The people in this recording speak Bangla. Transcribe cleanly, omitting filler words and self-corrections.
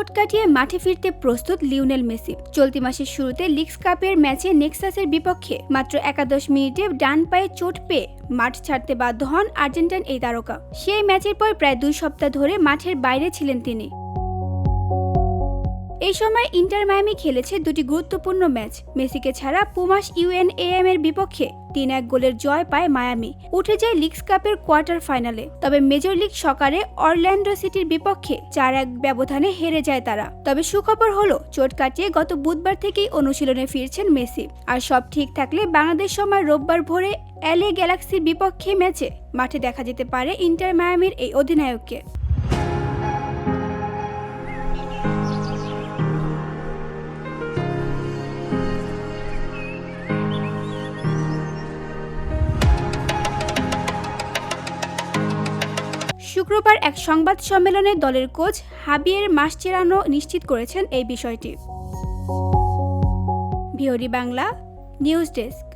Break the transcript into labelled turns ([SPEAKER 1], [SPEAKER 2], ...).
[SPEAKER 1] চোট কাটিয়ে মাঠে ফিরতে প্রস্তুত লিওনেল মেসি। চলতি মাসের শুরুতে লিগস কাপের ম্যাচে নেক্সাসের বিপক্ষে মাত্র একাদশ মিনিটে ডান পায়ে চোট পেয়ে মাঠ ছাড়তে বাধ্য হন আর্জেন্টাইন এই তারকা। সেই ম্যাচের পর প্রায় 2 সপ্তাহ ধরে মাঠের বাইরে ছিলেন তিনি। এই সময় ইন্টার মায়ামি খেলেছে দুটি গুরুত্বপূর্ণ ম্যাচ। মেসিকে ছাড়া পুমাস UNAM এর বিপক্ষে 3-1 গোলের জয় পায় মায়ামি, উঠে যায় লিগস কাপের কোয়ার্টার ফাইনালে। তবে মেজর লিগ সকারে অরল্যান্ডো সিটির বিপক্ষে 4-1 ব্যবধানে হেরে যায় তারা। তবে সুখবর হলো চোট কাটিয়ে গত বুধবার থেকেই অনুশীলনে ফিরছেন মেসি। আর সব ঠিক থাকলে বাংলাদেশ সময় রোববার ভোরে LA গ্যালাক্সির বিপক্ষে ম্যাচে মাঠে দেখা যেতে পারে ইন্টার মায়ামির এই অধিনায়ককে। শুক্রবার এক সংবাদ সম্মেলনে দলের কোচ হাবিয়ের মাসচেরানো নিশ্চিত করেছেন এই বিষয়টি। VOD Bangla news desk.